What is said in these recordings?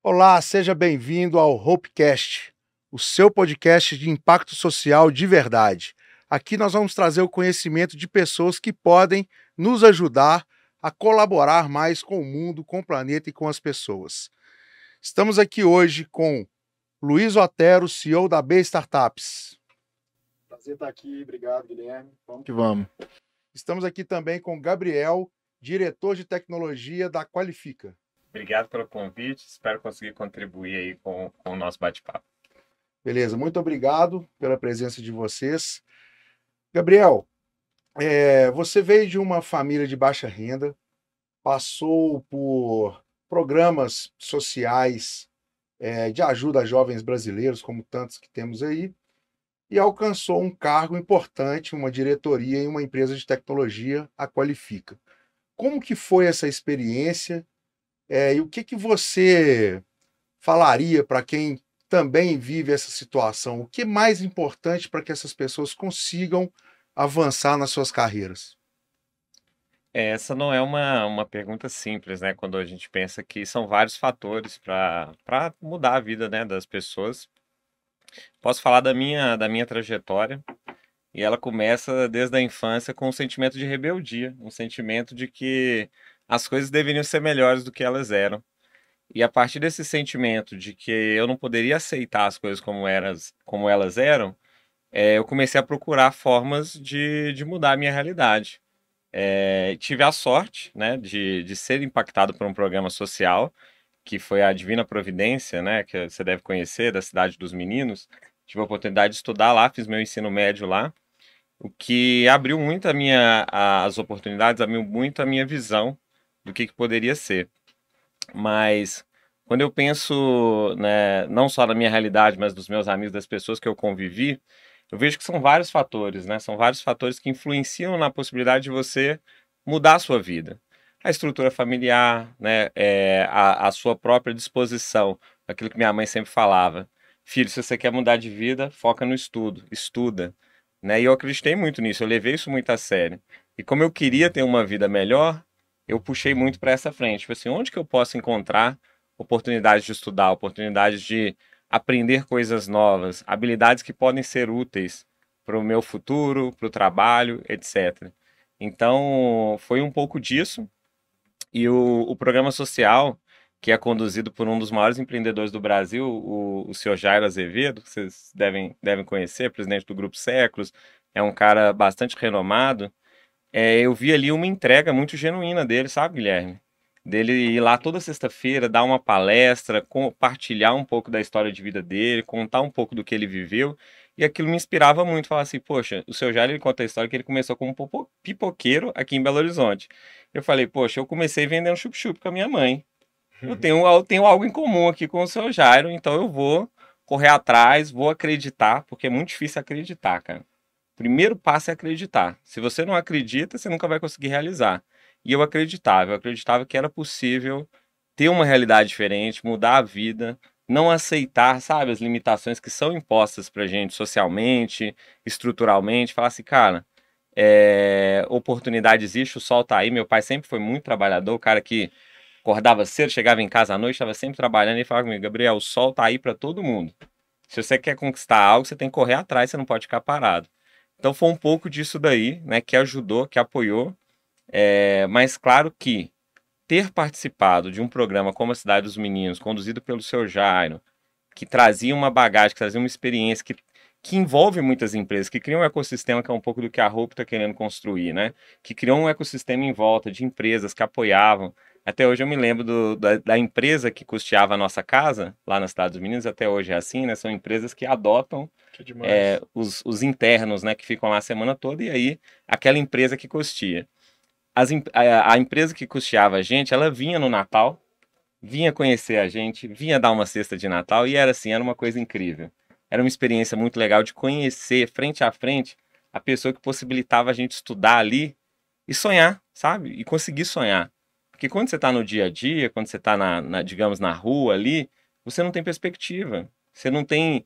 Olá, seja bem-vindo ao Hopecast, o seu podcast de impacto social de verdade. Aqui nós vamos trazer o conhecimento de pessoas que podem nos ajudar a colaborar mais com o mundo, com o planeta e com as pessoas. Estamos aqui hoje com Luiz Otero, CEO da B Startups. Prazer estar aqui, obrigado, Guilherme. Vamos que vamos. Estamos aqui também com Gabriel, diretor de tecnologia da Qualifica. Obrigado pelo convite, espero conseguir contribuir aí com o nosso bate-papo. Beleza, muito obrigado pela presença de vocês. Gabriel, você veio de uma família de baixa renda, passou por programas sociais de ajuda a jovens brasileiros, como tantos que temos aí, e alcançou um cargo importante, uma diretoria em uma empresa de tecnologia, a Qualifica. Como que foi essa experiência? E o que você falaria para quem também vive essa situação? O que é mais importante para que essas pessoas consigam avançar nas suas carreiras? Essa não é uma pergunta simples, né? Quando a gente pensa que são vários fatores para mudar a vida, né, das pessoas. Posso falar da minha trajetória, e ela começa desde a infância com um sentimento de rebeldia, um sentimento de que as coisas deveriam ser melhores do que elas eram. E a partir desse sentimento de que eu não poderia aceitar as coisas como elas eram, eu comecei a procurar formas de mudar a minha realidade. Tive a sorte, né, de ser impactado por um programa social, que foi a Divina Providência, né, que você deve conhecer, da Cidade dos Meninos. Tive a oportunidade de estudar lá, fiz meu ensino médio lá, o que abriu muito as oportunidades, abriu muito a minha visão do que poderia ser. Mas quando eu penso, né, não só na minha realidade, mas dos meus amigos, das pessoas que eu convivi, eu vejo que são vários fatores, né? São vários fatores que influenciam na possibilidade de você mudar a sua vida. A estrutura familiar, né? A sua própria disposição, aquilo que minha mãe sempre falava. Filho, se você quer mudar de vida, foca no estudo, estuda. Né? E eu acreditei muito nisso, eu levei isso muito a sério. E como eu queria ter uma vida melhor, eu puxei muito para essa frente. Tipo assim, onde que eu posso encontrar oportunidades de estudar, oportunidades de aprender coisas novas, habilidades que podem ser úteis para o meu futuro, para o trabalho, etc. Então, foi um pouco disso. E o programa social, que é conduzido por um dos maiores empreendedores do Brasil, o senhor Jairo Azevedo, que vocês devem conhecer, presidente do Grupo Séculos, é um cara bastante renomado. Eu vi ali uma entrega muito genuína dele, sabe, Guilherme? Dele ir lá toda sexta-feira, dar uma palestra, compartilhar um pouco da história de vida dele, contar um pouco do que ele viveu, e aquilo me inspirava muito, falar assim, poxa, o seu Jair, ele conta a história que ele começou como pipoqueiro aqui em Belo Horizonte. Eu falei, poxa, eu comecei vendendo chup-chup com a minha mãe. Eu tenho algo em comum aqui com o seu Jairo, então eu vou correr atrás, vou acreditar, porque é muito difícil acreditar, cara. Primeiro passo é acreditar. Se você não acredita, você nunca vai conseguir realizar. E eu acreditava que era possível ter uma realidade diferente, mudar a vida, não aceitar, sabe, as limitações que são impostas pra gente socialmente, estruturalmente, falar assim, cara, oportunidade existe, o sol tá aí. Meu pai sempre foi muito trabalhador, o cara que acordava cedo, chegava em casa à noite, estava sempre trabalhando e falava comigo, Gabriel, o sol tá aí para todo mundo. Se você quer conquistar algo, você tem que correr atrás, você não pode ficar parado. Então foi um pouco disso daí, né, que ajudou, que apoiou. Mas claro que ter participado de um programa como a Cidade dos Meninos, conduzido pelo seu Jairo, que trazia uma bagagem, que trazia uma experiência que envolve muitas empresas, que cria um ecossistema que é um pouco do que a Hope está querendo construir, né? Que criou um ecossistema em volta de empresas que apoiavam. Até hoje eu me lembro da empresa que custeava a nossa casa, lá na Cidade dos Meninos, até hoje é assim, né? São empresas que adotam Que demais. os internos, né, que ficam lá a semana toda, e aí aquela empresa que custeia. A empresa que custeava a gente, ela vinha no Natal, vinha conhecer a gente, vinha dar uma cesta de Natal, e era assim, era uma coisa incrível. Era uma experiência muito legal de conhecer frente a frente a pessoa que possibilitava a gente estudar ali e sonhar, sabe? E conseguir sonhar. Porque quando você está no dia a dia, quando você está digamos, na rua ali, você não tem perspectiva. Você não tem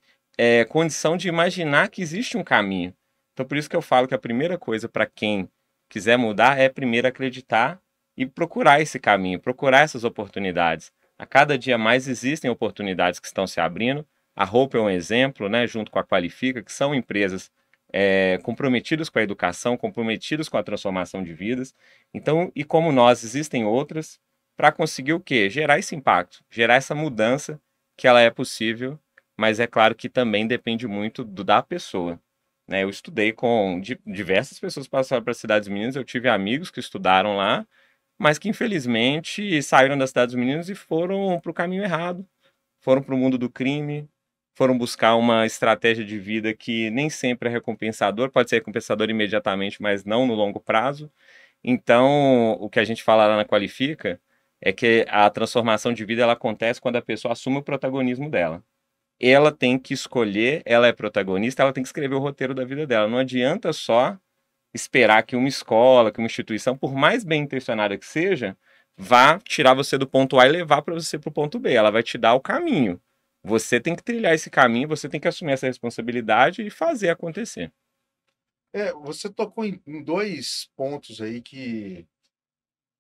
condição de imaginar que existe um caminho. Então, por isso que eu falo que a primeira coisa para quem quiser mudar é primeiro acreditar e procurar esse caminho, procurar essas oportunidades. A cada dia mais existem oportunidades que estão se abrindo. A Hope é um exemplo, né, junto com a Qualifica, que são empresas comprometidas com a educação, comprometidas com a transformação de vidas. Então, e como nós, existem outras para conseguir o quê? Gerar esse impacto, gerar essa mudança que ela é possível, mas é claro que também depende muito da pessoa. Né? Eu estudei com diversas pessoas que passaram para as Cidades Meninas, eu tive amigos que estudaram lá, mas que infelizmente saíram das Cidades Meninas e foram para o caminho errado, foram para o mundo do crime, foram buscar uma estratégia de vida que nem sempre é recompensador, pode ser recompensador imediatamente, mas não no longo prazo. Então, o que a gente fala lá na Qualifica é que a transformação de vida ela acontece quando a pessoa assume o protagonismo dela. Ela tem que escolher, ela é protagonista, ela tem que escrever o roteiro da vida dela. Não adianta só esperar que uma escola, que uma instituição, por mais bem intencionada que seja, vá tirar você do ponto A e levar para você para o ponto B. Ela vai te dar o caminho. Você tem que trilhar esse caminho, você tem que assumir essa responsabilidade e fazer acontecer. Você tocou em dois pontos aí que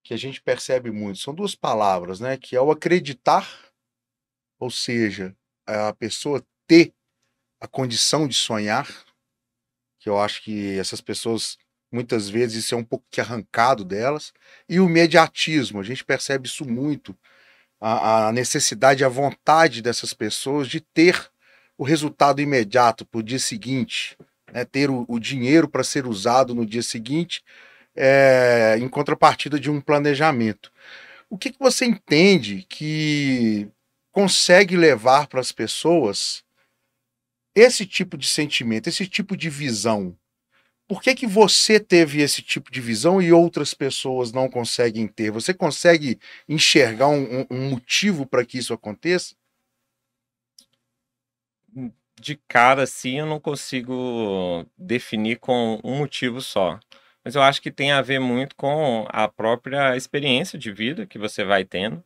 a gente percebe muito. São duas palavras, né? Que é o acreditar, ou seja, a pessoa ter a condição de sonhar, que eu acho que essas pessoas, muitas vezes, isso é um pouco que arrancado delas, e o imediatismo. A gente percebe isso muito, a necessidade, a vontade dessas pessoas de ter o resultado imediato para o dia seguinte, né? Ter o dinheiro para ser usado no dia seguinte, em contrapartida de um planejamento. O que você entende que consegue levar para as pessoas esse tipo de sentimento, esse tipo de visão? Por que você teve esse tipo de visão e outras pessoas não conseguem ter? Você consegue enxergar um motivo para que isso aconteça? De cara, assim, eu não consigo definir com um motivo só. Mas eu acho que tem a ver muito com a própria experiência de vida que você vai tendo,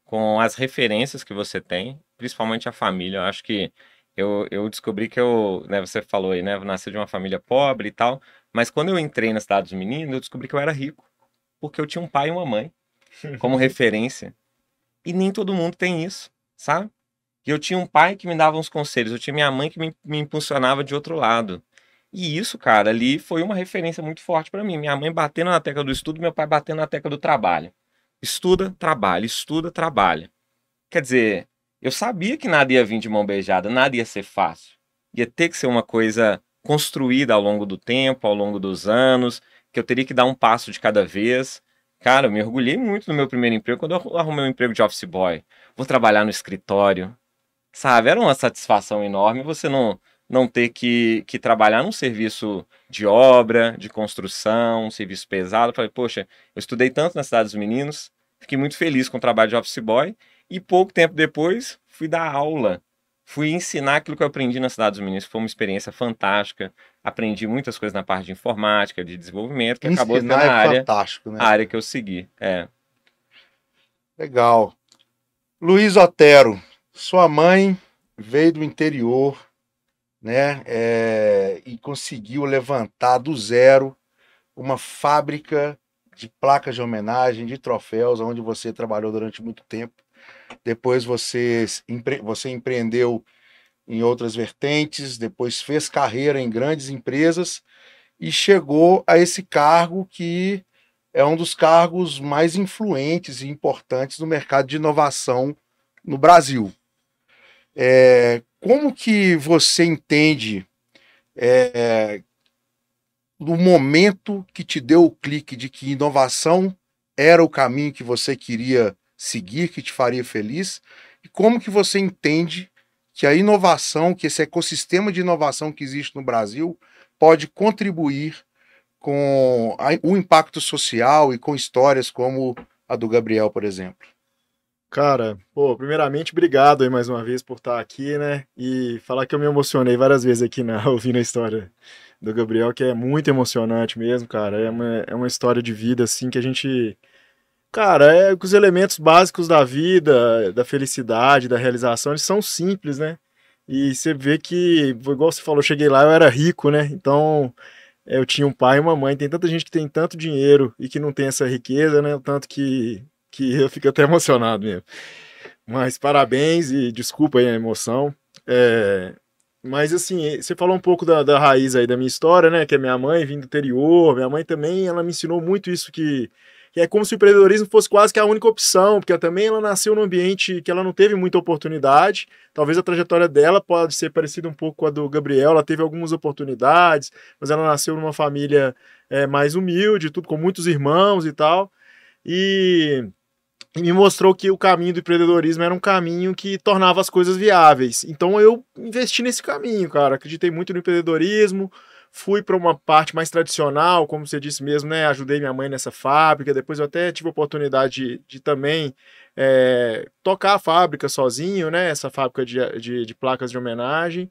com as referências que você tem, principalmente a família. Eu acho que eu descobri que né, você falou aí, né, eu nasci de uma família pobre e tal, mas quando eu entrei na Cidade dos Meninos, eu descobri que eu era rico, porque eu tinha um pai e uma mãe como referência. E nem todo mundo tem isso, sabe? E eu tinha um pai que me dava uns conselhos, eu tinha minha mãe que me impulsionava de outro lado. E isso, cara, ali foi uma referência muito forte para mim. Minha mãe batendo na tecla do estudo, meu pai batendo na tecla do trabalho. Estuda, trabalha, estuda, trabalha. Quer dizer, eu sabia que nada ia vir de mão beijada, nada ia ser fácil. Ia ter que ser uma coisa construída ao longo do tempo, ao longo dos anos, que eu teria que dar um passo de cada vez. Cara, eu me orgulhei muito no meu primeiro emprego quando eu arrumei um emprego de office boy. Vou trabalhar no escritório. Sabe, era uma satisfação enorme você não ter que trabalhar num serviço de obra, de construção, um serviço pesado. Eu falei, poxa, eu estudei tanto na Cidade dos Meninos, fiquei muito feliz com o trabalho de office boy, e pouco tempo depois fui dar aula, fui ensinar aquilo que eu aprendi na Cidade dos Meninos, foi uma experiência fantástica, aprendi muitas coisas na parte de informática, de desenvolvimento, que acabou sendo Ensinar é fantástico, a né? área que eu segui. Legal. Luiz Otero, sua mãe veio do interior, né? E conseguiu levantar do zero uma fábrica de placas de homenagem, de troféus, onde você trabalhou durante muito tempo. Depois você empreendeu em outras vertentes, depois fez carreira em grandes empresas e chegou a esse cargo que é um dos cargos mais influentes e importantes no mercado de inovação no Brasil. Como que você entende no momento que te deu o clique de que inovação era o caminho que você queria seguir, que te faria feliz? E como que você entende que a inovação, que esse ecossistema de inovação que existe no Brasil pode contribuir com o impacto social e com histórias como a do Gabriel, por exemplo? Cara, pô, primeiramente, obrigado aí mais uma vez por estar aqui, né? E falar que eu me emocionei várias vezes aqui ouvindo a história do Gabriel, que é muito emocionante mesmo, cara. É uma história de vida, assim, que a gente. Cara, que os elementos básicos da vida, da felicidade, da realização, eles são simples, né? E você vê que, igual você falou, eu cheguei lá, eu era rico, né? Então, eu tinha um pai e uma mãe. Tem tanta gente que tem tanto dinheiro e que não tem essa riqueza, né? O tanto que eu fico até emocionado mesmo. Mas parabéns e desculpa aí a emoção. Mas assim, você falou um pouco da raiz aí da minha história, né? Que é minha mãe vindo do interior. Minha mãe também, ela me ensinou muito isso que é como se o empreendedorismo fosse quase que a única opção, porque também ela nasceu num ambiente que ela não teve muita oportunidade. Talvez a trajetória dela pode ser parecida um pouco com a do Gabriel. Ela teve algumas oportunidades, mas ela nasceu numa família mais humilde, tudo com muitos irmãos e tal. E me mostrou que o caminho do empreendedorismo era um caminho que tornava as coisas viáveis. Então eu investi nesse caminho, cara. Acreditei muito no empreendedorismo, fui para uma parte mais tradicional, como você disse mesmo, né? Ajudei minha mãe nessa fábrica. Depois eu até tive a oportunidade de também tocar a fábrica sozinho, né? Essa fábrica de placas de homenagem.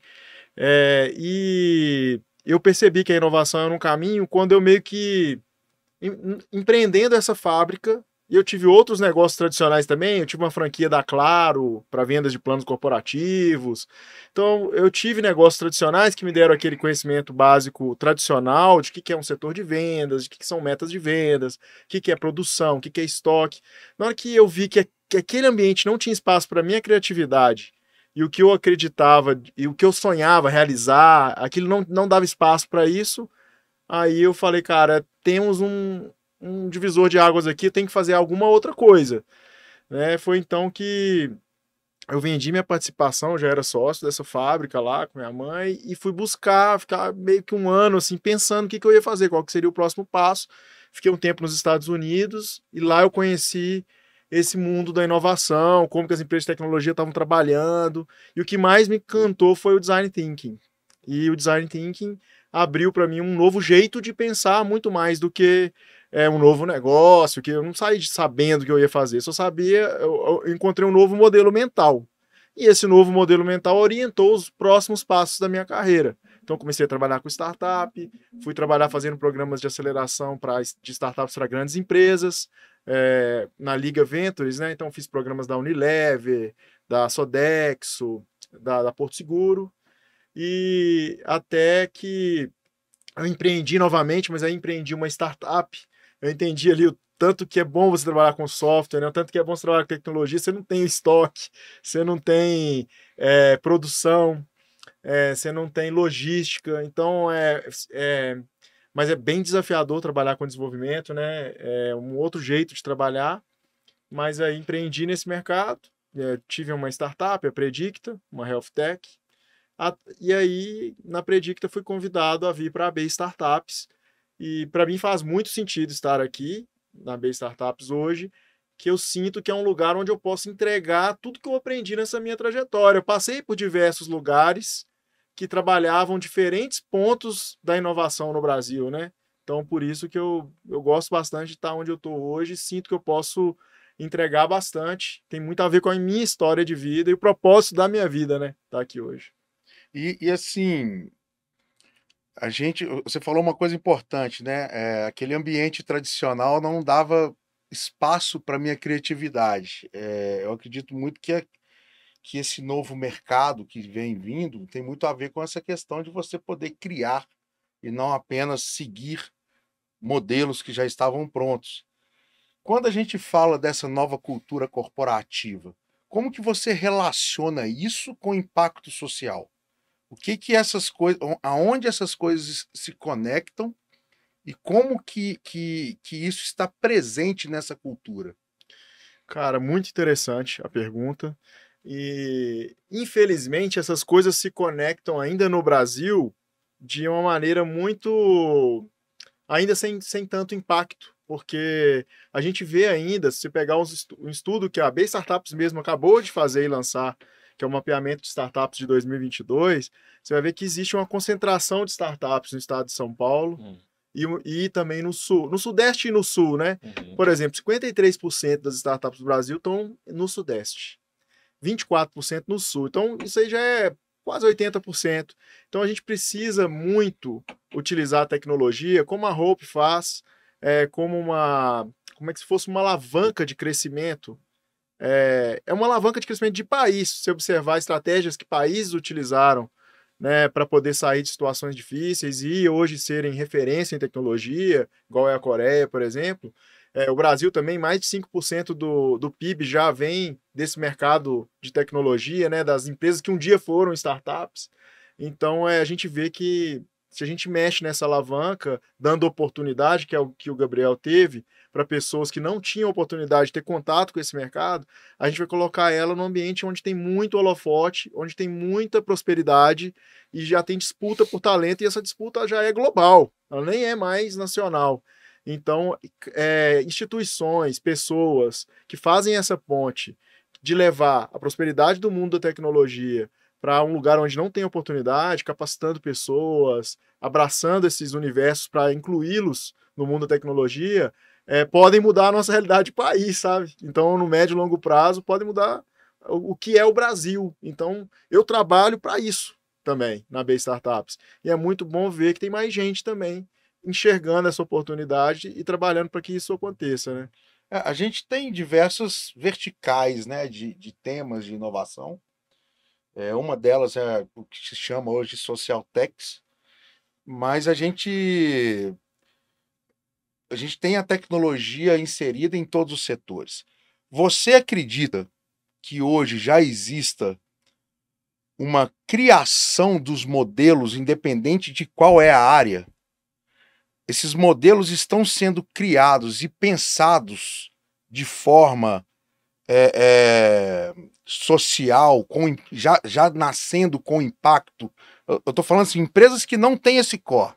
E eu percebi que a inovação era um caminho quando eu meio que empreendendo essa fábrica. E eu tive outros negócios tradicionais também. Eu tive uma franquia da Claro para vendas de planos corporativos. Então, eu tive negócios tradicionais que me deram aquele conhecimento básico tradicional de o que é um setor de vendas, de o que são metas de vendas, o que é produção, o que é estoque. Na hora que eu vi que aquele ambiente não tinha espaço para minha criatividade e o que eu acreditava e o que eu sonhava realizar, aquilo não dava espaço para isso. Aí eu falei, cara, temos um divisor de águas aqui, tem que fazer alguma outra coisa. Né? Foi então que eu vendi minha participação, eu já era sócio dessa fábrica lá com minha mãe, e fui buscar, ficar meio que um ano assim, pensando o que eu ia fazer, qual que seria o próximo passo. Fiquei um tempo nos Estados Unidos, e lá eu conheci esse mundo da inovação, como que as empresas de tecnologia estavam trabalhando, e o que mais me encantou foi o Design Thinking. E o Design Thinking abriu para mim um novo jeito de pensar muito mais do que um novo negócio, que eu não saí sabendo o que eu ia fazer, só sabia, eu encontrei um novo modelo mental. E esse novo modelo mental orientou os próximos passos da minha carreira. Então comecei a trabalhar com startup, fui trabalhar fazendo programas de aceleração de startups para grandes empresas, na Liga Ventures, né? Então fiz programas da Unilever, da Sodexo, da Porto Seguro, e até que eu empreendi novamente, mas aí empreendi uma startup. Eu entendi ali o tanto que é bom você trabalhar com software, né? O tanto que é bom você trabalhar com tecnologia. Você não tem estoque, você não tem produção, você não tem logística. Então, mas é bem desafiador trabalhar com desenvolvimento, né? É um outro jeito de trabalhar. Mas aí empreendi nesse mercado. Tive uma startup, a Predicta, uma health tech. E aí, na Predicta, fui convidado a vir para a B Startups. E para mim faz muito sentido estar aqui, na B Startups hoje, que eu sinto que é um lugar onde eu posso entregar tudo que eu aprendi nessa minha trajetória. Eu passei por diversos lugares que trabalhavam diferentes pontos da inovação no Brasil, né? Então, por isso que eu gosto bastante de estar onde eu estou hoje, sinto que eu posso entregar bastante. Tem muito a ver com a minha história de vida e o propósito da minha vida, né? Estar aqui hoje. E assim, você falou uma coisa importante, né? Aquele ambiente tradicional não dava espaço para minha criatividade. Eu acredito muito que esse novo mercado que vem vindo tem muito a ver com essa questão de você poder criar e não apenas seguir modelos que já estavam prontos. Quando a gente fala dessa nova cultura corporativa, como que você relaciona isso com o impacto social? O que essas coisas, aonde essas coisas se conectam e como que isso está presente nessa cultura? Cara, muito interessante a pergunta. E, infelizmente, essas coisas se conectam ainda no Brasil de uma maneira muito. Ainda sem tanto impacto. Porque a gente vê ainda, se você pegar um estudo que a B Startups mesmo acabou de fazer e lançar, que é o mapeamento de startups de 2022, você vai ver que existe uma concentração de startups no estado de São Paulo e também no sul, no sudeste e no sul, né? Por exemplo, 53% das startups do Brasil estão no sudeste, 24% no sul. Então, isso aí já é quase 80%. Então, a gente precisa muito utilizar a tecnologia, como a Hope faz, como é que se fosse uma alavanca de crescimento. É uma alavanca de crescimento de país. Se observar estratégias que países utilizaram né, para poder sair de situações difíceis e hoje serem referência em tecnologia, igual é a Coreia, por exemplo. O Brasil também, mais de 5% do PIB já vem desse mercado de tecnologia, né, das empresas que um dia foram startups. Então, a gente vê que se a gente mexe nessa alavanca, dando oportunidade, que é o que o Gabriel teve, para pessoas que não tinham oportunidade de ter contato com esse mercado, a gente vai colocar ela num ambiente onde tem muito holofote, onde tem muita prosperidade e já tem disputa por talento, e essa disputa já é global, ela nem é mais nacional. Então, instituições, pessoas que fazem essa ponte de levar a prosperidade do mundo da tecnologia para um lugar onde não tem oportunidade, capacitando pessoas, abraçando esses universos para incluí-los no mundo da tecnologia, podem mudar a nossa realidade de país, sabe? Então, no médio e longo prazo, podem mudar o que é o Brasil. Então, eu trabalho para isso também na B Startups. E é muito bom ver que tem mais gente também enxergando essa oportunidade e trabalhando para que isso aconteça, né? A gente tem diversas verticais, né, de temas de inovação. Uma delas é o que se chama hoje de social techs, mas a gente tem a tecnologia inserida em todos os setores. Você acredita que hoje já exista uma criação dos modelos, independente de qual é a área? Esses modelos estão sendo criados e pensados de forma social, já nascendo com impacto. Eu estou falando assim, empresas que não têm esse core,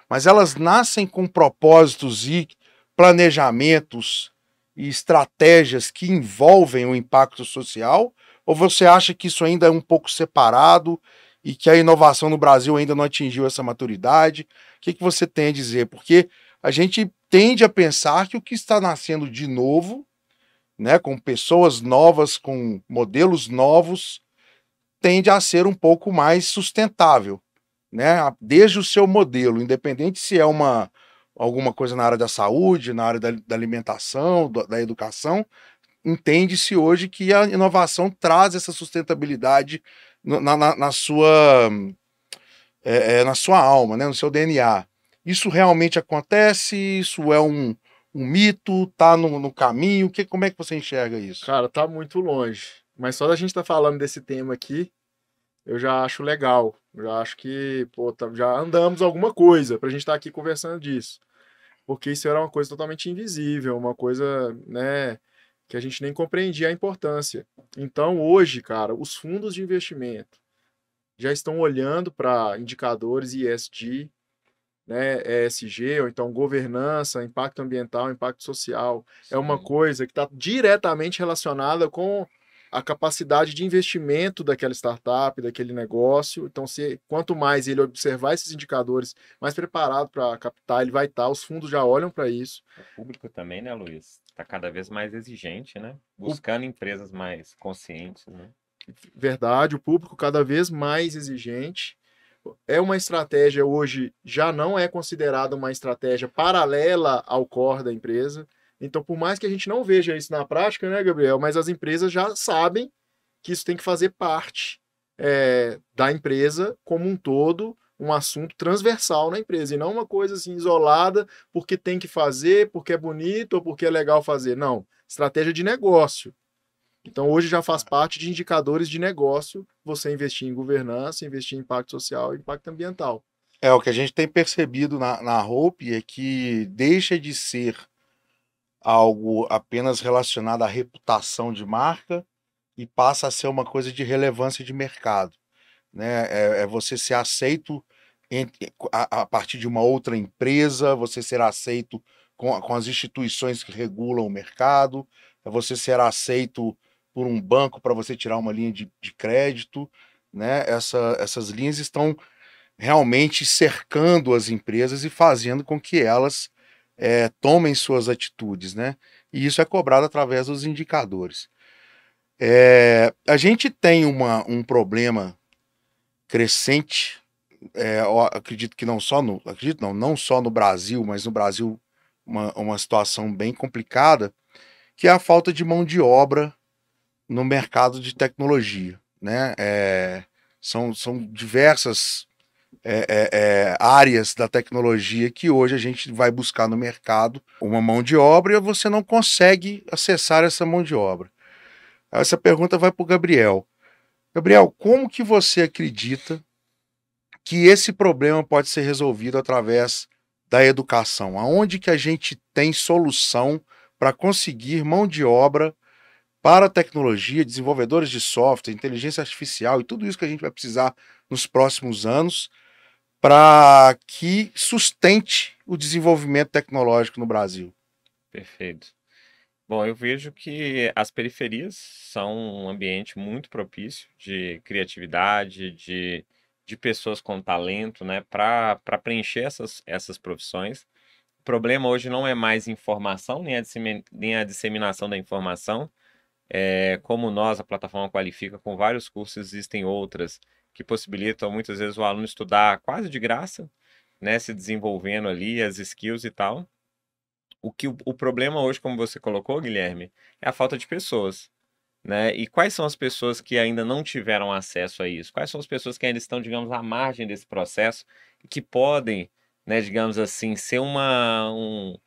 mas elas nascem com propósitos e planejamentos e estratégias que envolvem o impacto social? Ou você acha que isso ainda é um pouco separado e que a inovação no Brasil ainda não atingiu essa maturidade? O que você tem a dizer? Porque a gente tende a pensar que o que está nascendo de novo, né, com pessoas novas, com modelos novos, tende a ser um pouco mais sustentável, né? Desde o seu modelo, independente se é alguma coisa na área da saúde, na área da alimentação, da educação, entende-se hoje que a inovação traz essa sustentabilidade na sua alma, né? No seu DNA. Isso realmente acontece? Isso é um mito? Tá no caminho? Como é que você enxerga isso? Cara, tá muito longe. Mas só da gente estar falando desse tema aqui, eu já acho legal. Eu já acho que, pô, já andamos alguma coisa pra gente estar aqui conversando disso. Porque isso era uma coisa totalmente invisível, uma coisa, né, que a gente nem compreendia a importância. Então, hoje, cara, os fundos de investimento já estão olhando para indicadores ESG, né, ESG, ou então governança, impacto ambiental, impacto social. Sim. É uma coisa que está diretamente relacionada com a capacidade de investimento daquela startup, daquele negócio. Então, quanto mais ele observar esses indicadores, mais preparado para captar ele vai estar. Os fundos já olham para isso. O público também, né, Luiz? Está cada vez mais exigente, né? Buscando empresas mais conscientes, né? Verdade, o público cada vez mais exigente. É uma estratégia hoje, já não é considerada uma estratégia paralela ao core da empresa. Então, por mais que a gente não veja isso na prática, né, Gabriel? Mas as empresas já sabem que isso tem que fazer parte da empresa como um todo, um assunto transversal na empresa, e não uma coisa assim isolada porque tem que fazer, porque é bonito ou porque é legal fazer. Não, estratégia de negócio. Então, hoje já faz parte de indicadores de negócio você investir em governança, investir em impacto social e impacto ambiental. O que a gente tem percebido na Hope é que deixa de ser algo apenas relacionado à reputação de marca e passa a ser uma coisa de relevância de mercado, né? É você ser aceito a partir de uma outra empresa, você ser aceito com as instituições que regulam o mercado, é você ser aceito por um banco para você tirar uma linha de crédito, né? Essas linhas estão realmente cercando as empresas e fazendo com que elas tomem suas atitudes, né? E isso é cobrado através dos indicadores. A gente tem um problema crescente, eu acredito que não só no Brasil, mas no Brasil uma situação bem complicada, que é a falta de mão de obra no mercado de tecnologia, né? são diversas áreas da tecnologia que hoje a gente vai buscar no mercado uma mão de obra e você não consegue acessar essa mão de obra. Essa pergunta vai para o Gabriel. Gabriel, como que você acredita que esse problema pode ser resolvido através da educação? Aonde que a gente tem solução para conseguir mão de obra para tecnologia, desenvolvedores de software, inteligência artificial e tudo isso que a gente vai precisar nos próximos anos para que sustente o desenvolvimento tecnológico no Brasil? Perfeito. Bom, eu vejo que as periferias são um ambiente muito propício de criatividade, de pessoas com talento, né, para preencher essas profissões. O problema hoje não é mais informação, nem a disseminação da informação. Como nós, a plataforma Qualifica, com vários cursos, existem outras que possibilitam muitas vezes o aluno estudar quase de graça, né, se desenvolvendo ali as skills e tal. O problema hoje, como você colocou, Guilherme, é a falta de pessoas, né? E quais são as pessoas que ainda não tiveram acesso a isso? Quais são as pessoas que ainda estão, digamos, à margem desse processo e que podem, né, digamos assim, ser um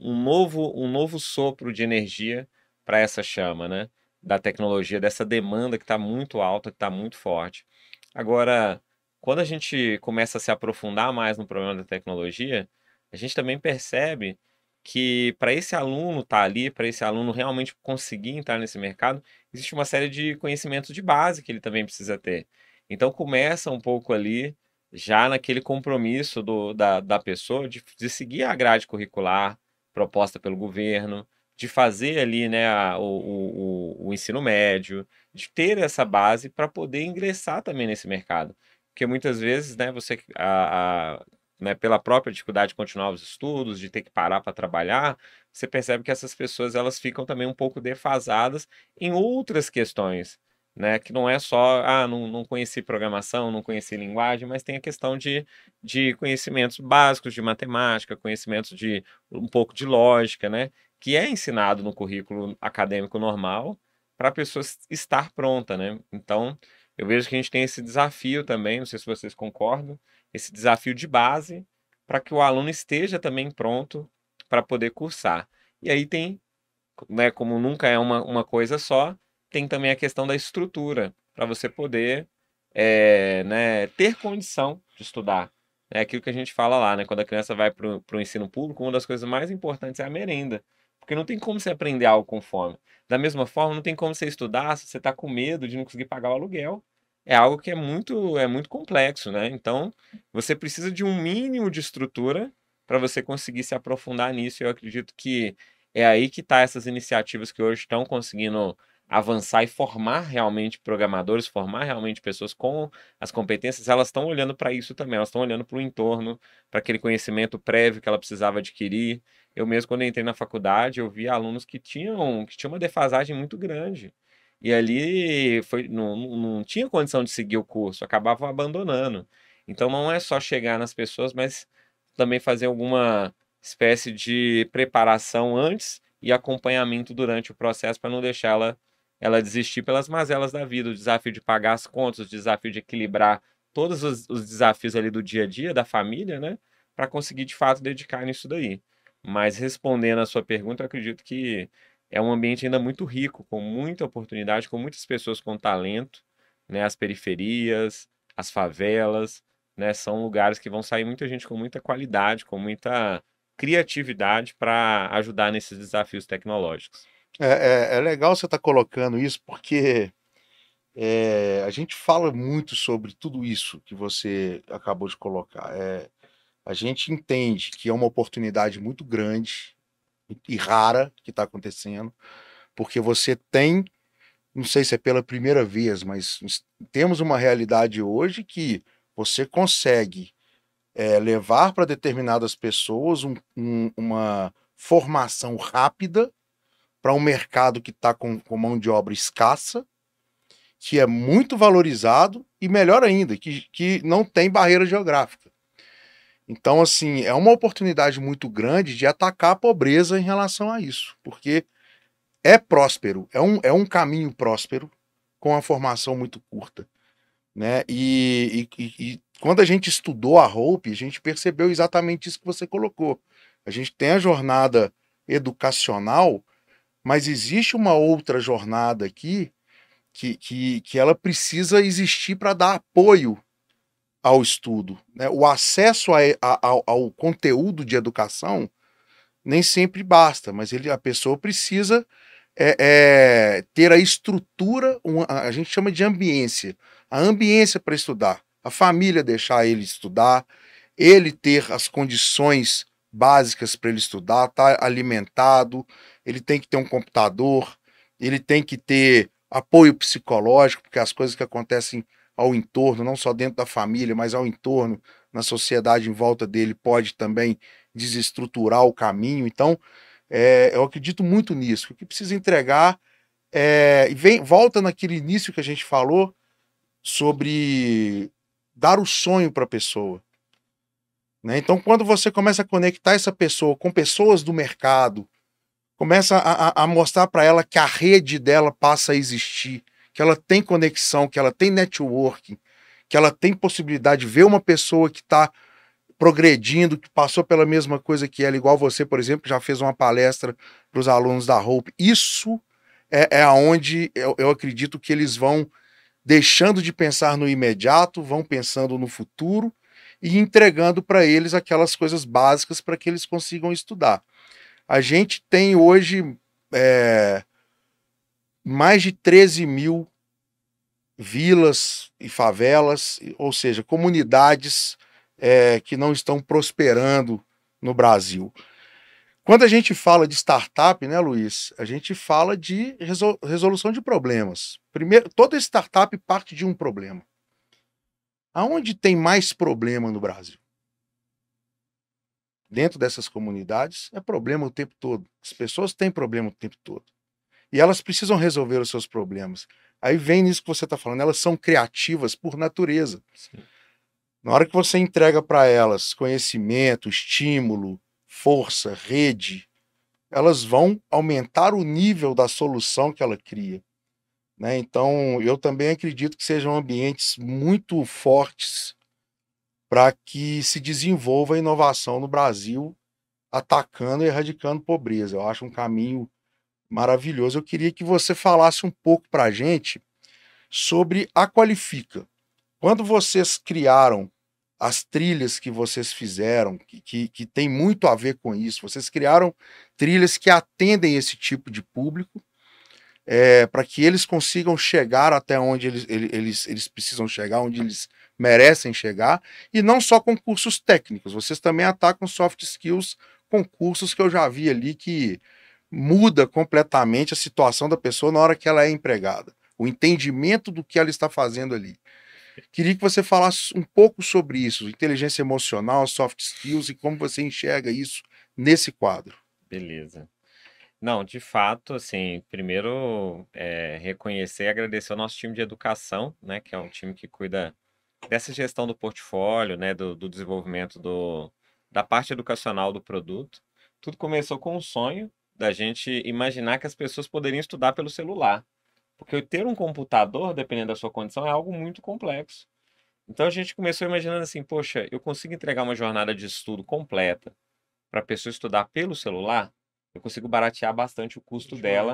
novo sopro de energia para essa chama, né? Da tecnologia, dessa demanda que está muito alta, que está muito forte. Agora, quando a gente começa a se aprofundar mais no problema da tecnologia, a gente também percebe que para esse aluno estar ali, para esse aluno realmente conseguir entrar nesse mercado, existe uma série de conhecimentos de base que ele também precisa ter. Então começa um pouco ali, já naquele compromisso da pessoa de seguir a grade curricular proposta pelo governo, de fazer ali, né, o ensino médio, de ter essa base para poder ingressar também nesse mercado. Porque muitas vezes, né, né, pela própria dificuldade de continuar os estudos, de ter que parar para trabalhar, você percebe que essas pessoas elas ficam também um pouco defasadas em outras questões, né? Que não é só, não conheci programação, não conheci linguagem, mas tem a questão de conhecimentos básicos de matemática, conhecimentos de um pouco de lógica, né? Que é ensinado no currículo acadêmico normal para a pessoa estar pronta, né? Então, eu vejo que a gente tem esse desafio também, não sei se vocês concordam, esse desafio de base para que o aluno esteja também pronto para poder cursar. E aí tem, né, como nunca é uma coisa só, tem também a questão da estrutura para você poder né, ter condição de estudar. É aquilo que a gente fala lá, né? Quando a criança vai para o ensino público, uma das coisas mais importantes é a merenda. Porque não tem como você aprender algo com fome. Da mesma forma, não tem como você estudar se você está com medo de não conseguir pagar o aluguel. É algo que é muito complexo, né? Então, você precisa de um mínimo de estrutura para você conseguir se aprofundar nisso. Eu acredito que é aí que tá essas iniciativas que hoje estão conseguindo avançar e formar realmente programadores, formar realmente pessoas com as competências, elas estão olhando para isso também, elas estão olhando para o entorno, para aquele conhecimento prévio que ela precisava adquirir. Eu mesmo, quando entrei na faculdade, eu vi alunos que tinham uma defasagem muito grande. E ali não tinha condição de seguir o curso, acabavam abandonando. Então não é só chegar nas pessoas, mas também fazer alguma espécie de preparação antes e acompanhamento durante o processo para não deixar ela desistir pelas mazelas da vida, o desafio de pagar as contas, o desafio de equilibrar todos os desafios ali do dia a dia, da família, né? Para conseguir de fato dedicar nisso daí. Mas respondendo a sua pergunta, eu acredito que é um ambiente ainda muito rico, com muita oportunidade, com muitas pessoas com talento, né? As periferias, as favelas, né? São lugares que vão sair muita gente com muita qualidade, com muita criatividade para ajudar nesses desafios tecnológicos. É legal você estar colocando isso, porque a gente fala muito sobre tudo isso que você acabou de colocar. A gente entende que é uma oportunidade muito grande e rara que está acontecendo, porque você tem, não sei se é pela primeira vez, mas temos uma realidade hoje que você consegue levar para determinadas pessoas uma formação rápida para um mercado que está com mão de obra escassa, que é muito valorizado e, melhor ainda, que não tem barreira geográfica. Então, assim, é uma oportunidade muito grande de atacar a pobreza em relação a isso, porque é próspero, é um caminho próspero com a formação muito curta, né? E quando a gente estudou a Hope, a gente percebeu exatamente isso que você colocou. A gente tem a jornada educacional, mas existe uma outra jornada aqui que ela precisa existir para dar apoio ao estudo, né? O acesso ao conteúdo de educação nem sempre basta, mas a pessoa precisa ter a estrutura, a gente chama de ambiência, a ambiência para estudar, a família deixar ele estudar, ele ter as condições básicas para ele estudar, estar alimentado, ele tem que ter um computador, ele tem que ter apoio psicológico, porque as coisas que acontecem ao entorno, não só dentro da família, mas ao entorno, na sociedade em volta dele, pode também desestruturar o caminho. Então, eu acredito muito nisso. O que precisa entregar volta naquele início que a gente falou sobre dar o sonho para a pessoa. Né? Então, quando você começa a conectar essa pessoa com pessoas do mercado, começa a mostrar para ela que a rede dela passa a existir, que ela tem conexão, que ela tem networking, que ela tem possibilidade de ver uma pessoa que está progredindo, que passou pela mesma coisa que ela, igual você, por exemplo, já fez uma palestra para os alunos da Hope. Isso é aonde eu acredito que eles vão deixando de pensar no imediato, vão pensando no futuro e entregando para eles aquelas coisas básicas para que eles consigam estudar. A gente tem hoje mais de 13 mil vilas e favelas, ou seja, comunidades que não estão prosperando no Brasil. Quando a gente fala de startup, né, Luiz, a gente fala de resolução de problemas. Primeiro, toda startup parte de um problema. Aonde tem mais problema no Brasil? Dentro dessas comunidades, é problema o tempo todo. As pessoas têm problema o tempo todo. E elas precisam resolver os seus problemas. Aí vem nisso que você está falando, elas são criativas por natureza. Sim. Na hora que você entrega para elas conhecimento, estímulo, força, rede, elas vão aumentar o nível da solução que ela cria. Né? Então, eu também acredito que sejam ambientes muito fortes para que se desenvolva a inovação no Brasil, atacando e erradicando pobreza. Eu acho um caminho maravilhoso. Eu queria que você falasse um pouco para a gente sobre a Qualifica. Quando vocês criaram as trilhas que vocês fizeram, que tem muito a ver com isso, vocês criaram trilhas que atendem esse tipo de público, para que eles consigam chegar até onde eles precisam chegar, onde eles merecem chegar, e não só com cursos técnicos, vocês também atacam soft skills com cursos que eu já vi ali que muda completamente a situação da pessoa na hora que ela é empregada, o entendimento do que ela está fazendo ali. Queria que você falasse um pouco sobre isso, inteligência emocional, soft skills e como você enxerga isso nesse quadro. Beleza. Não, de fato, assim, primeiro reconhecer e agradecer ao nosso time de educação, né, que é um time que cuida dessa gestão do portfólio, né, do desenvolvimento da parte educacional do produto. Tudo começou com um sonho da gente imaginar que as pessoas poderiam estudar pelo celular. Porque ter um computador, dependendo da sua condição, é algo muito complexo. Então a gente começou imaginando assim, poxa, eu consigo entregar uma jornada de estudo completa para a pessoa estudar pelo celular, eu consigo baratear bastante o custo dela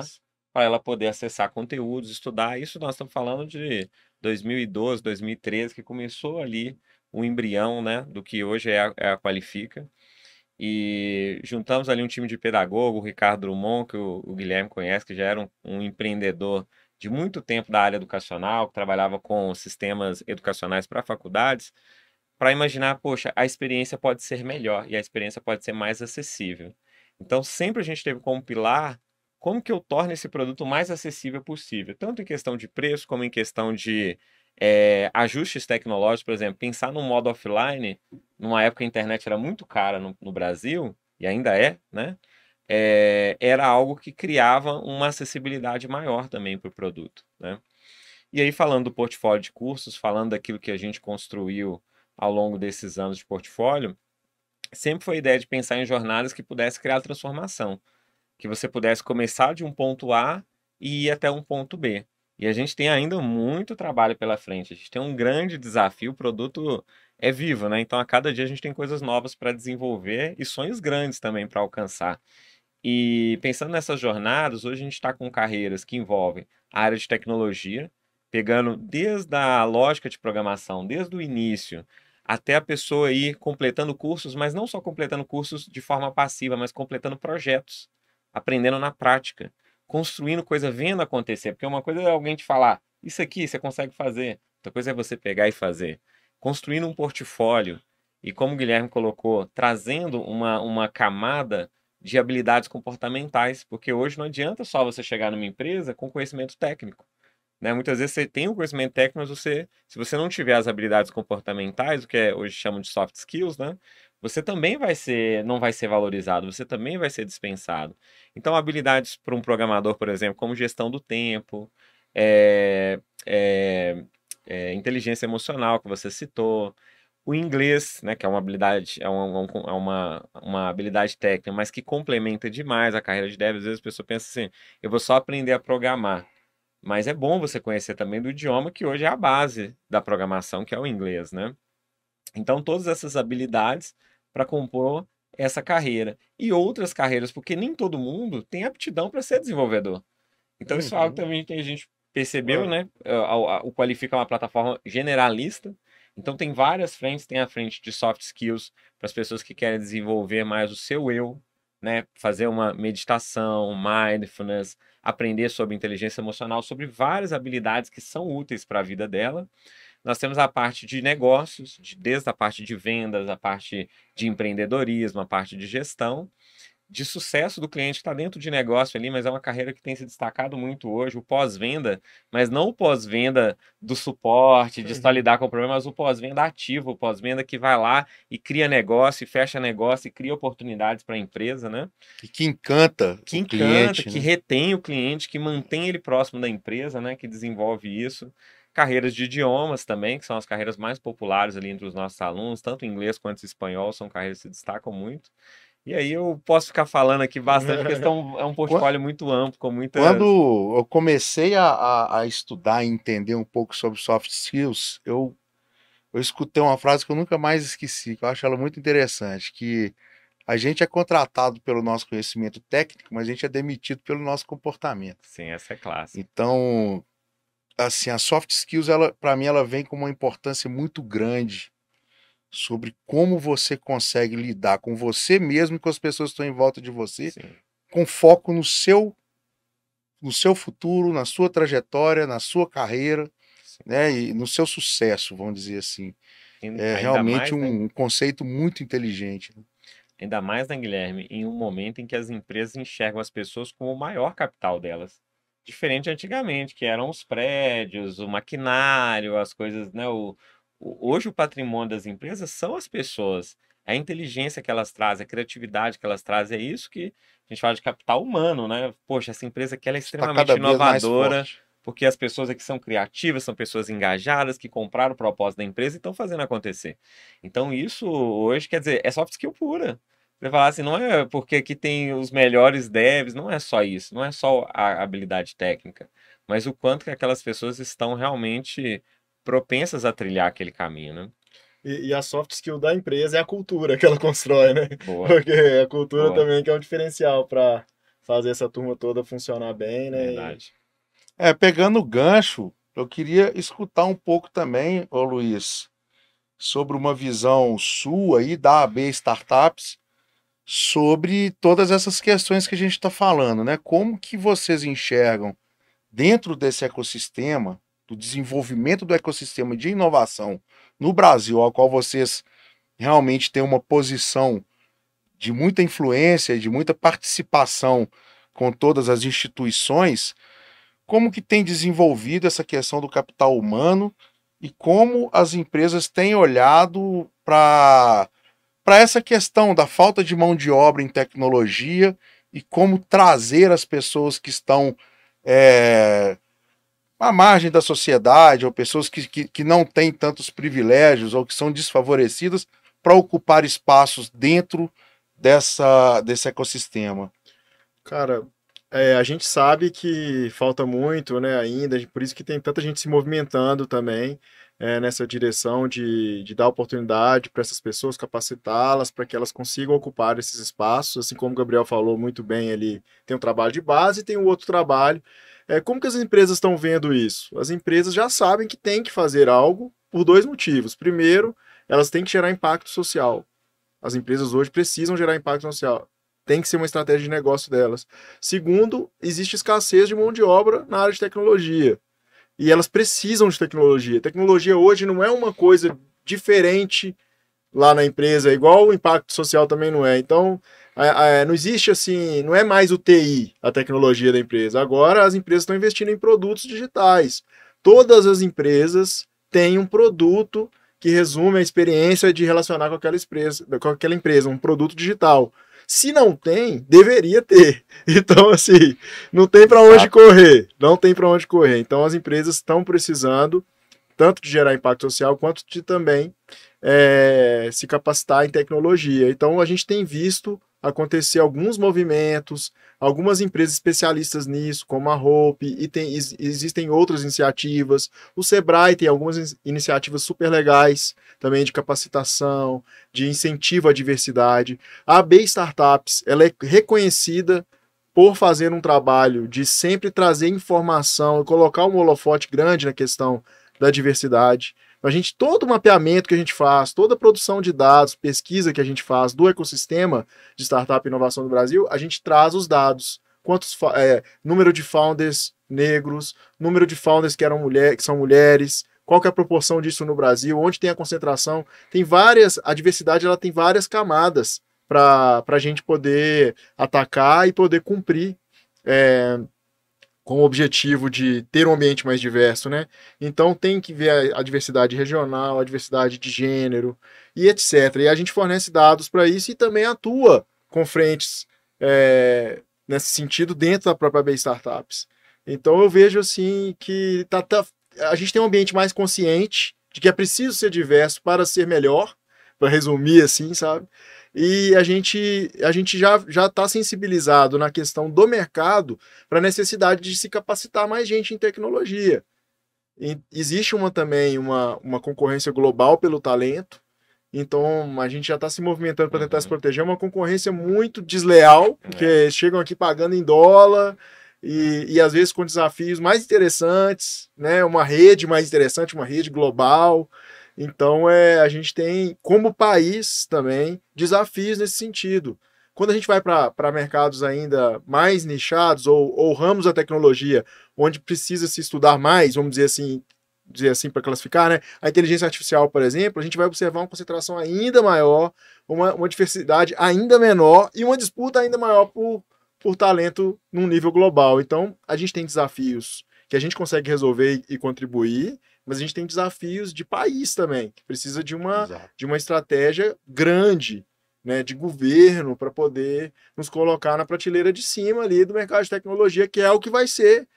para ela poder acessar conteúdos, estudar. Isso nós estamos falando de 2012, 2013, que começou ali o embrião, né, do que hoje é a Qualifica. E juntamos ali um time de pedagogo, o Ricardo Drummond, que o Guilherme conhece, que já era um empreendedor de muito tempo da área educacional, que trabalhava com sistemas educacionais para faculdades, para imaginar, poxa, a experiência pode ser melhor e a experiência pode ser mais acessível. Então, sempre a gente teve como pilar como que eu torno esse produto o mais acessível possível, tanto em questão de preço como em questão de ajustes tecnológicos. Por exemplo, pensar no modo offline, numa época a internet era muito cara no Brasil, e ainda é, né? Era algo que criava uma acessibilidade maior também para o produto, né? E aí, falando do portfólio de cursos, falando daquilo que a gente construiu ao longo desses anos de portfólio, sempre foi a ideia de pensar em jornadas que pudesse criar transformação, que você pudesse começar de um ponto A e ir até um ponto B. E a gente tem ainda muito trabalho pela frente. A gente tem um grande desafio, o produto é vivo, né? Então a cada dia a gente tem coisas novas para desenvolver e sonhos grandes também para alcançar. E pensando nessas jornadas, hoje a gente está com carreiras que envolvem a área de tecnologia, pegando desde a lógica de programação, desde o início, até a pessoa ir completando cursos, mas não só completando cursos de forma passiva, mas completando projetos, aprendendo na prática, construindo coisa, vendo acontecer. Porque uma coisa é alguém te falar, isso aqui você consegue fazer, outra coisa é você pegar e fazer. Construindo um portfólio, e como o Guilherme colocou, trazendo uma camada de habilidades comportamentais, porque hoje não adianta só você chegar numa empresa com conhecimento técnico, né? Muitas vezes você tem o conhecimento técnico, mas você, se você não tiver as habilidades comportamentais, o que hoje chamam de soft skills, né? Você também não vai ser valorizado, você também vai ser dispensado. Então, habilidades para um programador, por exemplo, como gestão do tempo, é, é, inteligência emocional que você citou, o inglês, né, que é uma habilidade, uma habilidade técnica, mas que complementa demais a carreira de dev. Às vezes a pessoa pensa assim, eu vou só aprender a programar. Mas é bom você conhecer também do idioma que hoje é a base da programação, que é o inglês, né? Então, todas essas habilidades para compor essa carreira. E outras carreiras, porque nem todo mundo tem aptidão para ser desenvolvedor. Então, isso é algo Uhum. também que a gente percebeu, Ah, né? O Qualifica é uma plataforma generalista. Então, tem várias frentes. Tem a frente de soft skills para as pessoas que querem desenvolver mais o seu eu, né? Fazer uma meditação, mindfulness, aprender sobre inteligência emocional, sobre várias habilidades que são úteis para a vida dela. Nós temos a parte de negócios, desde a parte de vendas, a parte de empreendedorismo, a parte de gestão de sucesso do cliente que está dentro de negócio ali, mas é uma carreira que tem se destacado muito hoje, o pós-venda, mas não o pós-venda do suporte, de só uhum. lidar com o problema, mas o pós-venda ativo, o pós-venda que vai lá e cria negócio, e fecha negócio, e cria oportunidades para a empresa, né? E que encanta Que o encanta, cliente, que né? retém o cliente, que mantém ele próximo da empresa, né? Que desenvolve isso. Carreiras de idiomas também, que são as carreiras mais populares ali entre os nossos alunos, tanto inglês quanto espanhol, são carreiras que se destacam muito. E aí eu posso ficar falando aqui bastante, porque é um Qua- portfólio muito amplo, com Quando muitas. eu comecei a estudar e entender um pouco sobre soft skills, eu escutei uma frase que eu nunca mais esqueci, que eu acho ela muito interessante, que a gente é contratado pelo nosso conhecimento técnico, mas a gente é demitido pelo nosso comportamento. Sim, essa é clássica. Então, assim, a soft skills, ela, para mim, ela vem com uma importância muito grande sobre como você consegue lidar com você mesmo e com as pessoas que estão em volta de você, Sim, com foco no seu futuro, na sua trajetória, na sua carreira, sim. né, e no seu sucesso, vamos dizer assim. É Ainda realmente mais, né? um conceito muito inteligente. Ainda mais, né, Guilherme, em um momento em que as empresas enxergam as pessoas como o maior capital delas. Diferente de antigamente, que eram os prédios, o maquinário, as coisas, né? Hoje o patrimônio das empresas são as pessoas. A inteligência que elas trazem, a criatividade que elas trazem, é isso que a gente fala de capital humano, né? Poxa, essa empresa aqui ela é Está extremamente cada vez mais inovadora, forte. porque as pessoas aqui são criativas, são pessoas engajadas, que compraram o propósito da empresa e estão fazendo acontecer. Então isso hoje, quer dizer, é soft skill pura. Você falar assim, não é porque aqui tem os melhores devs, não é só isso, não é só a habilidade técnica, mas o quanto que aquelas pessoas estão realmente propensas a trilhar aquele caminho, né? E a soft skill da empresa é a cultura que ela constrói, né? Boa, Porque a cultura boa, também que é um diferencial para fazer essa turma toda funcionar bem, né? verdade. Pegando o gancho, eu queria escutar um pouco também, ô Luiz, sobre uma visão sua aí da AB Startups, sobre todas essas questões que a gente está falando, né? Como que vocês enxergam dentro desse ecossistema, do desenvolvimento do ecossistema de inovação no Brasil, ao qual vocês realmente têm uma posição de muita influência, de muita participação com todas as instituições, como que tem desenvolvido essa questão do capital humano e como as empresas têm olhado para essa questão da falta de mão de obra em tecnologia e como trazer as pessoas que estão à margem da sociedade, ou pessoas que não têm tantos privilégios ou que são desfavorecidas para ocupar espaços dentro desse ecossistema. Cara, A gente sabe que falta muito, né, ainda, por isso que tem tanta gente se movimentando também nessa direção de dar oportunidade para essas pessoas, capacitá-las para que elas consigam ocupar esses espaços, assim como o Gabriel falou muito bem, ele tem um trabalho de base e tem um outro trabalho. Como que as empresas estão vendo isso? As empresas já sabem que tem que fazer algo por dois motivos. Primeiro, elas têm que gerar impacto social. As empresas hoje precisam gerar impacto social. Tem que ser uma estratégia de negócio delas. Segundo, existe escassez de mão de obra na área de tecnologia. E elas precisam de tecnologia. Tecnologia hoje não é uma coisa diferente lá na empresa, igual o impacto social também não é. Então, não existe assim, não é mais o TI, a tecnologia da empresa. Agora as empresas estão investindo em produtos digitais. Todas as empresas têm um produto que resume a experiência de relacionar com aquela empresa, um produto digital. Se não tem, deveria ter. Então, assim, não tem para onde correr. Não tem para onde correr. Então, as empresas estão precisando tanto de gerar impacto social quanto de também se capacitar em tecnologia. Então, a gente tem visto acontecer alguns movimentos, algumas empresas especialistas nisso, como a Hope, e existem outras iniciativas. O Sebrae tem algumas iniciativas super legais também de capacitação, de incentivo à diversidade. A AB Startups, ela é reconhecida por fazer um trabalho de sempre trazer informação e colocar um holofote grande na questão da diversidade. Todo o mapeamento que a gente faz, toda a produção de dados, pesquisa que a gente faz do ecossistema de startup e inovação do Brasil, a gente traz os dados. Número de founders negros, número de founders que são mulheres, qual que é a proporção disso no Brasil, onde tem a concentração. A diversidade ela tem várias camadas para a gente poder atacar e poder cumprir com o objetivo de ter um ambiente mais diverso, né? Então tem que ver a diversidade regional, a diversidade de gênero e etc. E a gente fornece dados para isso e também atua com frentes nesse sentido dentro da própria AB Startups. Então eu vejo assim que a gente tem um ambiente mais consciente de que é preciso ser diverso para ser melhor, para resumir assim, sabe? E a gente já está sensibilizado na questão do mercado para a necessidade de se capacitar mais gente em tecnologia. Existe também uma concorrência global pelo talento, então a gente já está se movimentando para tentar se proteger. É uma concorrência muito desleal, porque chegam aqui pagando em dólar e às vezes com desafios mais interessantes, né? Uma rede mais interessante, uma rede global. Então, a gente tem, como país também, desafios nesse sentido. Quando a gente vai para mercados ainda mais nichados ou ramos da tecnologia, onde precisa se estudar mais, vamos dizer assim para classificar, né? A inteligência artificial, por exemplo, a gente vai observar uma concentração ainda maior, uma diversidade ainda menor e uma disputa ainda maior por talento num nível global. Então, a gente tem desafios que a gente consegue resolver e contribuir, mas a gente tem desafios de país também, que precisa de uma estratégia grande, né, de governo, para poder nos colocar na prateleira de cima ali do mercado de tecnologia, que é o que vai ser,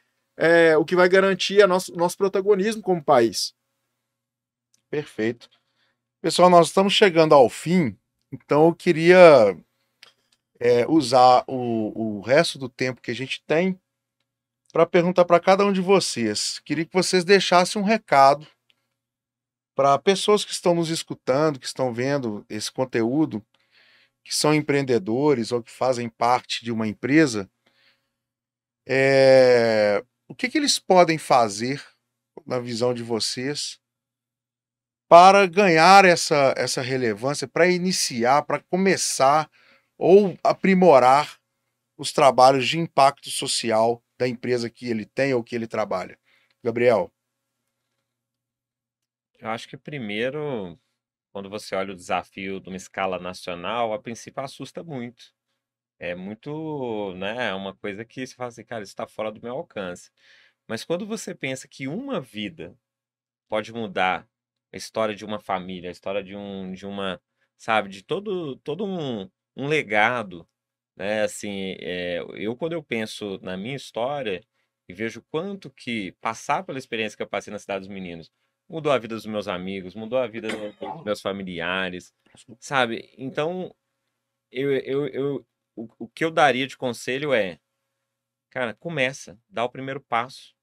o que vai garantir nosso protagonismo como país. Perfeito. Pessoal, nós estamos chegando ao fim, então eu queria usar o resto do tempo que a gente tem para perguntar para cada um de vocês. Queria que vocês deixassem um recado para pessoas que estão nos escutando, que estão vendo esse conteúdo, que são empreendedores ou que fazem parte de uma empresa. O que eles podem fazer, na visão de vocês, para ganhar essa relevância, para iniciar, para começar ou aprimorar os trabalhos de impacto social da empresa que ele tem ou que ele trabalha? Gabriel. Eu acho que primeiro, quando você olha o desafio de uma escala nacional, a princípio assusta muito. É muito, né, uma coisa que você fala assim, cara, isso está fora do meu alcance. Mas quando você pensa que uma vida pode mudar a história de uma família, a história de uma, sabe, de todo um legado, né? Assim, eu quando eu penso na minha história e vejo quanto que passar pela experiência que eu passei na Cidade dos Meninos mudou a vida dos meus amigos, mudou a vida dos meus familiares, sabe? Então, o que eu daria de conselho é Cara, dá o primeiro passo.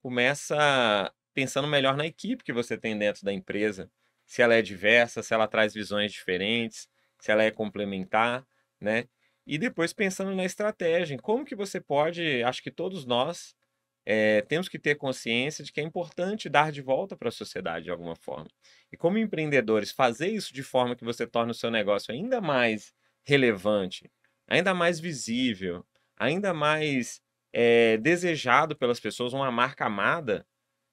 Começa pensando melhor na equipe que você tem dentro da empresa, se ela é diversa, se ela traz visões diferentes, se ela é complementar, né? E depois pensando na estratégia, em como que você pode, acho que todos nós temos que ter consciência de que é importante dar de volta para a sociedade de alguma forma. E como empreendedores, fazer isso de forma que você torne o seu negócio ainda mais relevante, ainda mais visível, ainda mais desejado pelas pessoas, uma marca amada,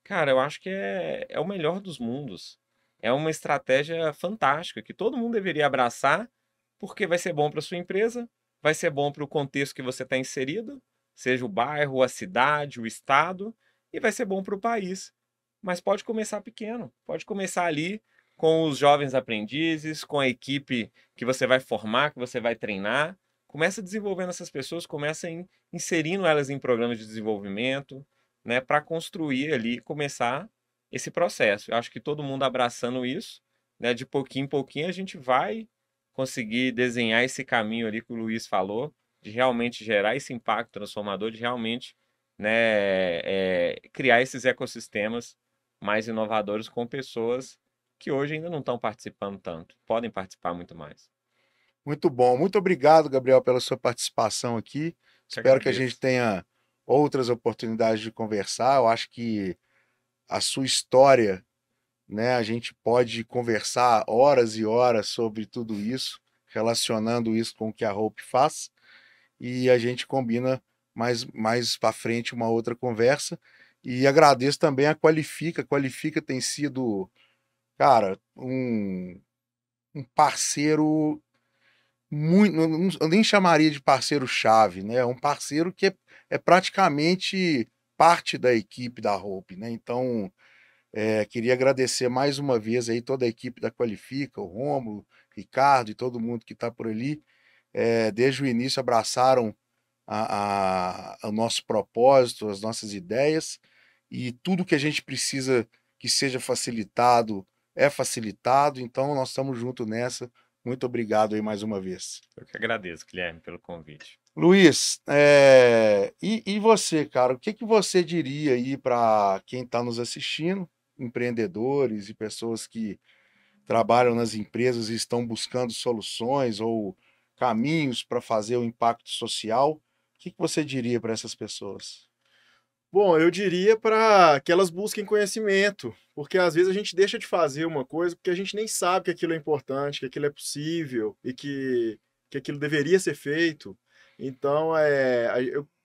cara, eu acho que é o melhor dos mundos. É uma estratégia fantástica que todo mundo deveria abraçar, porque vai ser bom para sua empresa, vai ser bom para o contexto que você está inserido, seja o bairro, a cidade, o estado, e vai ser bom para o país. Mas pode começar pequeno, pode começar ali com os jovens aprendizes, com a equipe que você vai formar, que você vai treinar. Começa desenvolvendo essas pessoas, inserindo elas em programas de desenvolvimento, né, para construir ali, começar esse processo. Eu acho que todo mundo abraçando isso, né, de pouquinho em pouquinho a gente vai conseguir desenhar esse caminho ali que o Luiz falou, de realmente gerar esse impacto transformador, de realmente, né, criar esses ecossistemas mais inovadores com pessoas que hoje ainda não estão participando tanto, podem participar muito mais. Muito bom. Muito obrigado, Gabriel, pela sua participação aqui. Que Espero que a gente agradeço. tenha outras oportunidades de conversar. Eu acho que a sua história, né, a gente pode conversar horas e horas sobre tudo isso, relacionando isso com o que a Hope faz, e a gente combina mais para frente uma outra conversa. E agradeço também a Qualifica. A Qualifica tem sido, cara, um parceiro muito, eu nem chamaria de parceiro-chave, né? É um parceiro que é praticamente parte da equipe da Hope, né? Então, queria agradecer mais uma vez aí toda a equipe da Qualifica, o Rômulo, Ricardo e todo mundo que está por ali. Desde o início abraçaram o nosso propósito, as nossas ideias, e tudo que a gente precisa que seja facilitado é facilitado, então nós estamos juntos nessa. Muito obrigado aí mais uma vez. Eu que agradeço, Guilherme, pelo convite. Luiz, e você, cara, o que que você diria aí para quem está nos assistindo, empreendedores e pessoas que trabalham nas empresas e estão buscando soluções ou caminhos para fazer o impacto social? O que que você diria para essas pessoas? Bom, eu diria para que elas busquem conhecimento, porque às vezes a gente deixa de fazer uma coisa porque a gente nem sabe que aquilo é importante, que aquilo é possível e que aquilo deveria ser feito. Então,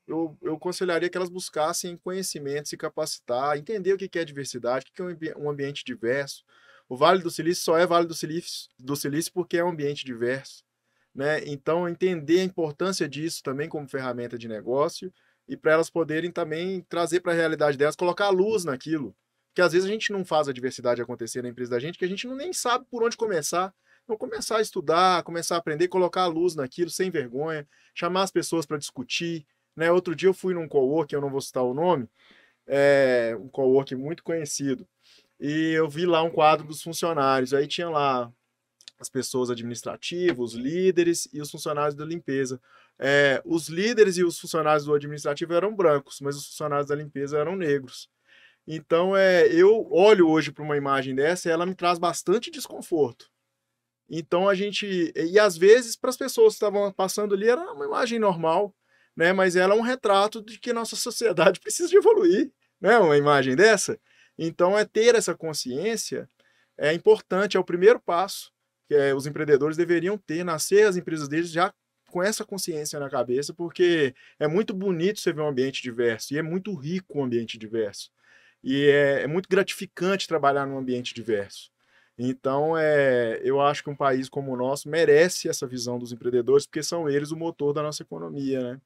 eu aconselharia que elas buscassem conhecimento, se capacitar, entender o que é diversidade, o que é um ambiente diverso. O Vale do Silício só é Vale do Silício porque é um ambiente diverso, né? Então, entender a importância disso também como ferramenta de negócio e para elas poderem também trazer para a realidade delas, colocar a luz naquilo. Porque às vezes a gente não faz a diversidade acontecer na empresa da gente, que a gente não nem sabe por onde começar. Então, começar a estudar, começar a aprender, colocar a luz naquilo sem vergonha, chamar as pessoas para discutir. Né? Outro dia eu fui num coworking, eu não vou citar o nome, um coworking muito conhecido, e eu vi lá um quadro dos funcionários. Aí tinha lá as pessoas administrativas, os líderes e os funcionários da limpeza. Os líderes e os funcionários do administrativo eram brancos, mas os funcionários da limpeza eram negros. Então, eu olho hoje para uma imagem dessa e ela me traz bastante desconforto. Então, e às vezes, para as pessoas que estavam passando ali, era uma imagem normal, né? Mas ela é um retrato de que nossa sociedade precisa de evoluir, né? Uma imagem dessa. Então, ter essa consciência é importante, é o primeiro passo que os empreendedores deveriam ter, nascer as empresas deles já com essa consciência na cabeça, porque é muito bonito você ver um ambiente diverso, e é muito rico um ambiente diverso. E é muito gratificante trabalhar num ambiente diverso. Então, eu acho que um país como o nosso merece essa visão dos empreendedores, porque são eles o motor da nossa economia, né?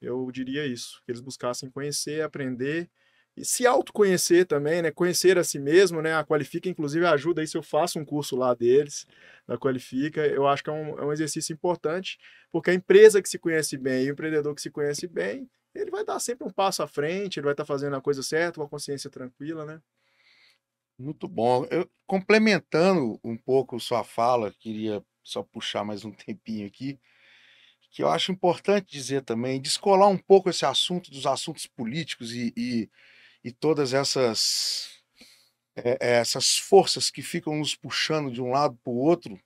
Eu diria isso, que eles buscassem conhecer, aprender e se autoconhecer também, né? Conhecer a si mesmo, né? A Qualifica, inclusive, ajuda aí se eu faço um curso lá deles, da Qualifica. Eu acho que é um exercício importante, porque a empresa que se conhece bem e o empreendedor que se conhece bem, ele vai dar sempre um passo à frente, ele vai estar fazendo a coisa certa, com a consciência tranquila, né? Muito bom. Complementando um pouco sua fala, queria só puxar mais um tempinho aqui. que eu acho importante dizer também, descolar um pouco esse assunto dos assuntos políticos e todas essas forças que ficam nos puxando de um lado para o outro,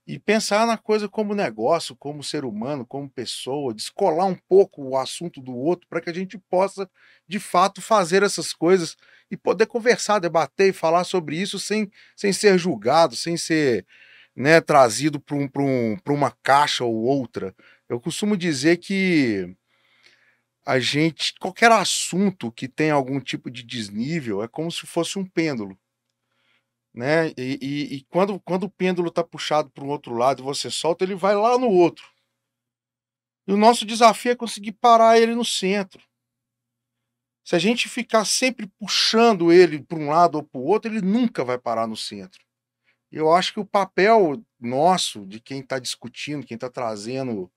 e pensar na coisa como negócio, como ser humano, como pessoa, descolar um pouco o assunto do outro para que a gente possa, de fato, fazer essas coisas e poder conversar, debater e falar sobre isso sem ser julgado, sem ser, né, trazido para uma caixa ou outra. Eu costumo dizer que qualquer assunto que tem algum tipo de desnível é como se fosse um pêndulo, né? E quando o pêndulo está puxado para um outro lado e você solta, ele vai lá no outro. E o nosso desafio é conseguir parar ele no centro. Se a gente ficar sempre puxando ele para um lado ou para o outro, ele nunca vai parar no centro. E eu acho que o papel nosso, de quem está discutindo, quem está trazendo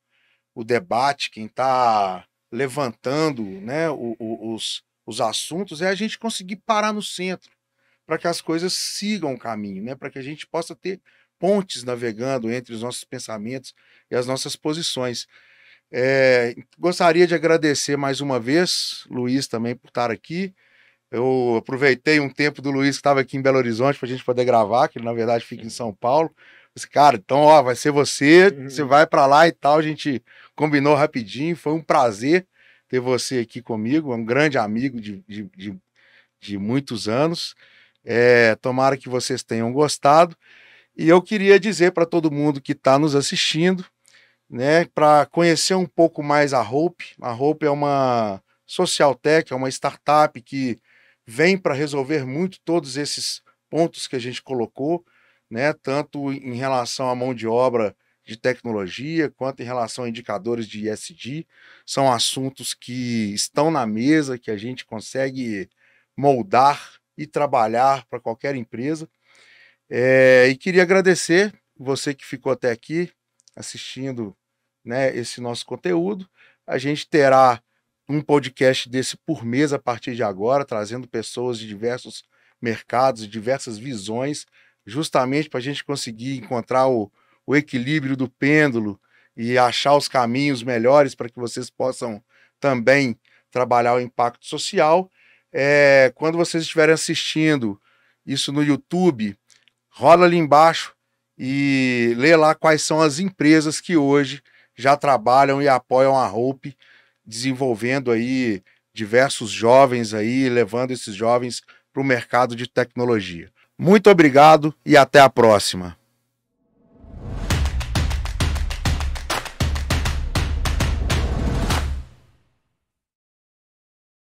o debate, quem está levantando, né, os assuntos, é a gente conseguir parar no centro, para que as coisas sigam o caminho, né, para que a gente possa ter pontes navegando entre os nossos pensamentos e as nossas posições. Gostaria de agradecer mais uma vez, Luiz, também por estar aqui. Eu aproveitei um tempo do Luiz que estava aqui em Belo Horizonte para a gente poder gravar, que ele na verdade fica em São Paulo. Disse, cara, então ó, vai ser você vai para lá e tal. A gente combinou rapidinho, foi um prazer ter você aqui comigo, é um grande amigo de muitos anos. Tomara que vocês tenham gostado. E eu queria dizer para todo mundo que está nos assistindo, né, para conhecer um pouco mais a Hope. A Hope é uma social tech, é uma startup que vem para resolver muito todos esses pontos que a gente colocou, né, tanto em relação à mão de obra de tecnologia, quanto em relação a indicadores de ESG. São assuntos que estão na mesa, que a gente consegue moldar e trabalhar para qualquer empresa. E queria agradecer você que ficou até aqui assistindo, né, esse nosso conteúdo. A gente terá um podcast desse por mês a partir de agora, trazendo pessoas de diversos mercados, de diversas visões, justamente para a gente conseguir encontrar o equilíbrio do pêndulo e achar os caminhos melhores para que vocês possam também trabalhar o impacto social. Quando vocês estiverem assistindo isso no YouTube, rola ali embaixo e lê lá quais são as empresas que hoje já trabalham e apoiam a Hope, desenvolvendo aí diversos jovens aí, levando esses jovens para o mercado de tecnologia. Muito obrigado e até a próxima.